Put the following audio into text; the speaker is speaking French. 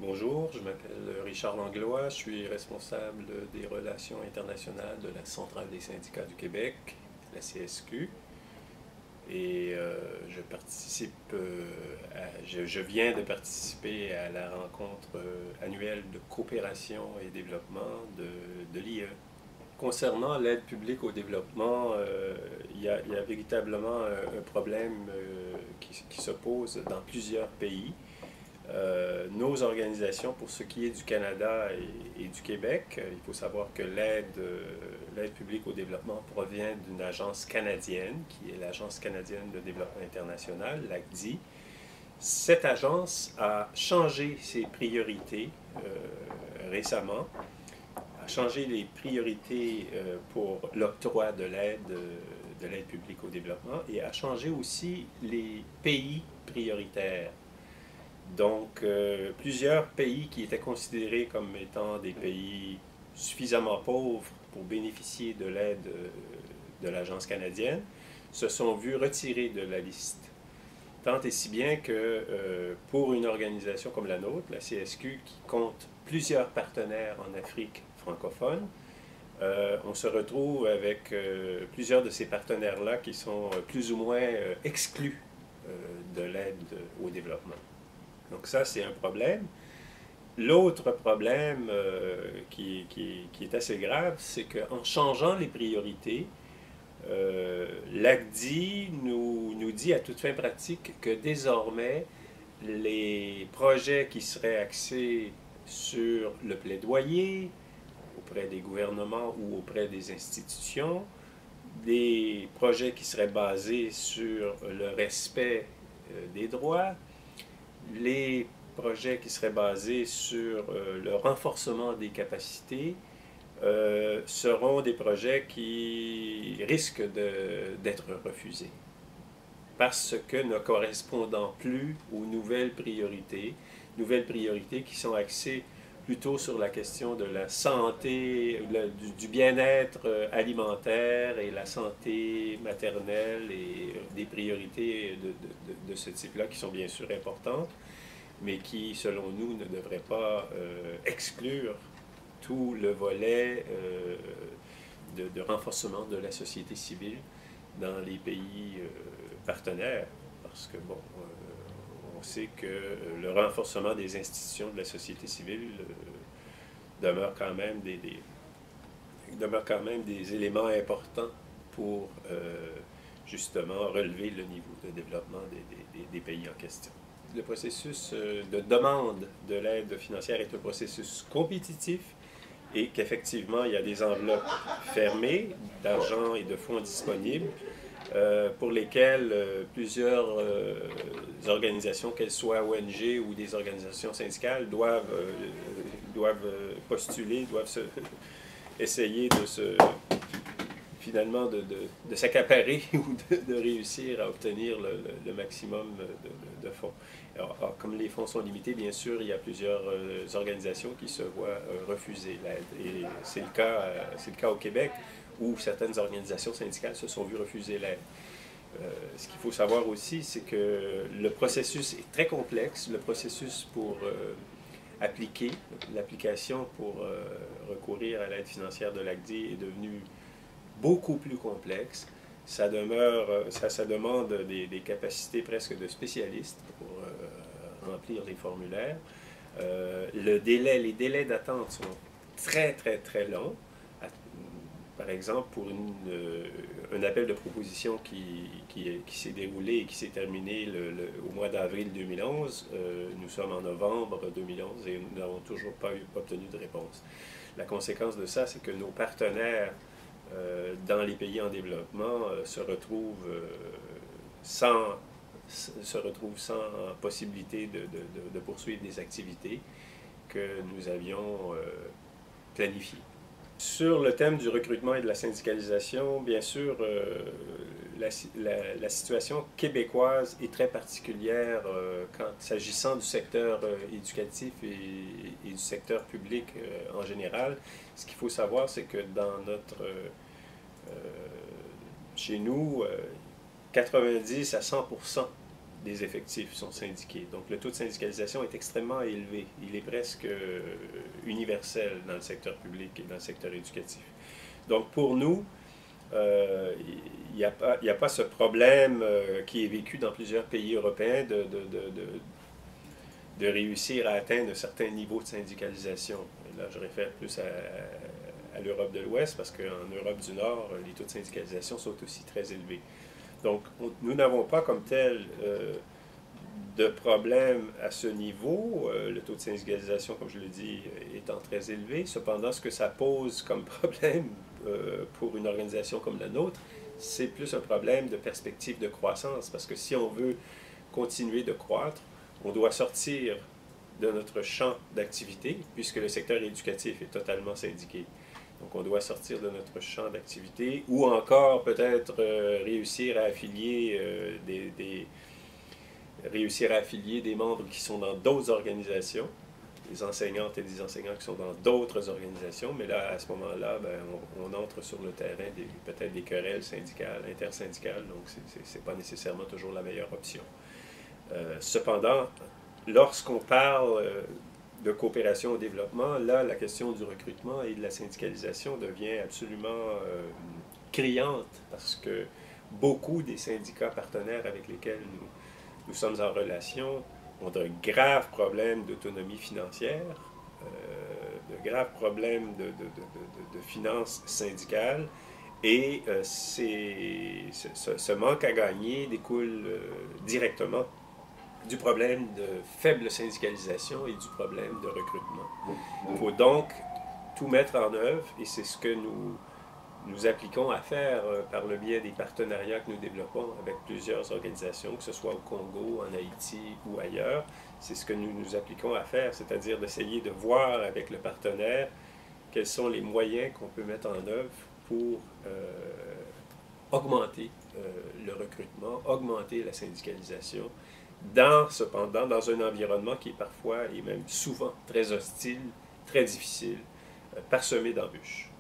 Bonjour, je m'appelle Richard Langlois, je suis responsable des relations internationales de la Centrale des syndicats du Québec, la CSQ, et je participe, je viens de participer à la rencontre annuelle de coopération et développement de l'IE. Concernant l'aide publique au développement, il y a véritablement un problème qui se pose dans plusieurs pays. Nos organisations, pour ce qui est du Canada et du Québec, il faut savoir que l'aide publique au développement provient d'une agence canadienne, qui est l'Agence canadienne de développement international, l'ACDI. Cette agence a changé ses priorités récemment, a changé les priorités pour l'octroi de l'aide publique au développement et a changé aussi les pays prioritaires. Donc, plusieurs pays qui étaient considérés comme étant des pays suffisamment pauvres pour bénéficier de l'aide de l'Agence canadienne se sont vus retirés de la liste. Tant et si bien que pour une organisation comme la nôtre, la CSQ, qui compte plusieurs partenaires en Afrique francophone, on se retrouve avec plusieurs de ces partenaires-là qui sont plus ou moins exclus de l'aide au développement. Donc ça, c'est un problème. L'autre problème qui est assez grave, c'est qu'en changeant les priorités, l'ACDI nous dit à toute fin pratique que désormais, les projets qui seraient axés sur le plaidoyer auprès des gouvernements ou auprès des institutions, des projets qui seraient basés sur le respect des droits, les projets qui seraient basés sur le renforcement des capacités seront des projets qui risquent d'être refusés parce que ne correspondant plus aux nouvelles priorités qui sont axées plutôt sur la question de la santé, du bien-être alimentaire et la santé maternelle et des priorités de ce type-là qui sont bien sûr importantes, mais qui, selon nous, ne devraient pas exclure tout le volet de renforcement de la société civile dans les pays partenaires, parce que, bon, on sait que le renforcement des institutions de la société civile demeure quand même demeure quand même des éléments importants pour justement relever le niveau de développement des pays en question. Le processus de demande de l'aide financière est un processus compétitif et qu'effectivement, il y a des enveloppes fermées d'argent et de fonds disponibles pour lesquelles plusieurs organisations, qu'elles soient ONG ou des organisations syndicales, doivent postuler, essayer finalement de s'accaparer ou de réussir à obtenir le maximum de fonds. Alors, comme les fonds sont limités, bien sûr, il y a plusieurs organisations qui se voient refuser l'aide. Et c'est le cas au Québec où certaines organisations syndicales se sont vues refuser l'aide. Ce qu'il faut savoir aussi, c'est que le processus est très complexe. Le processus pour appliquer, l'application pour recourir à l'aide financière de l'ACDI est devenu beaucoup plus complexe. Ça demande des capacités presque de spécialistes pour remplir les formulaires. Les délais d'attente sont très, très, très longs. Par exemple, pour un appel de proposition qui s'est déroulé et qui s'est terminé au mois d'avril 2011, nous sommes en novembre 2011 et nous n'avons toujours pas obtenu de réponse. La conséquence de ça, c'est que nos partenaires dans les pays en développement se retrouvent sans possibilité de poursuivre des activités que nous avions planifiées. Sur le thème du recrutement et de la syndicalisation, bien sûr, la situation québécoise est très particulière s'agissant du secteur éducatif et du secteur public en général. Ce qu'il faut savoir, c'est que chez nous, 90 à 100% des effectifs sont syndiqués. Donc le taux de syndicalisation est extrêmement élevé. Il est presque universel dans le secteur public et dans le secteur éducatif. Donc pour nous, il n'y a pas ce problème qui est vécu dans plusieurs pays européens de réussir à atteindre un certain niveau de syndicalisation. Et là, je réfère plus à l'Europe de l'Ouest, parce qu'en Europe du Nord, les taux de syndicalisation sont aussi très élevés. Donc, nous n'avons pas comme tel de problème à ce niveau. Le taux de syndicalisation, comme je l'ai dit, étant très élevé. Cependant, ce que ça pose comme problème pour une organisation comme la nôtre, c'est plus un problème de perspective de croissance, parce que si on veut continuer de croître, on doit sortir de notre champ d'activité, puisque le secteur éducatif est totalement syndiqué. Donc, on doit sortir de notre champ d'activité, ou encore peut-être réussir à affilier des membres qui sont dans d'autres organisations, des enseignantes et des enseignants qui sont dans d'autres organisations, mais là, à ce moment-là, ben, on entre sur le terrain peut-être des querelles syndicales, intersyndicales, donc ce n'est pas nécessairement toujours la meilleure option. Cependant, lorsqu'on parle de coopération au développement, là, la question du recrutement et de la syndicalisation devient absolument criante, parce que beaucoup des syndicats partenaires avec lesquels nous sommes en relation ont de graves problèmes d'autonomie financière, de graves problèmes de finances syndicales, et ce manque à gagner découle directement du problème de faible syndicalisation et du problème de recrutement. Il faut donc tout mettre en œuvre, et c'est ce que nous appliquons à faire par le biais des partenariats que nous développons avec plusieurs organisations, que ce soit au Congo, en Haïti ou ailleurs. C'est ce que nous appliquons à faire, c'est-à-dire d'essayer de voir avec le partenaire quels sont les moyens qu'on peut mettre en œuvre pour augmenter le recrutement, augmenter la syndicalisation, cependant, dans un environnement qui est parfois et même souvent très hostile, très difficile, parsemé d'embûches.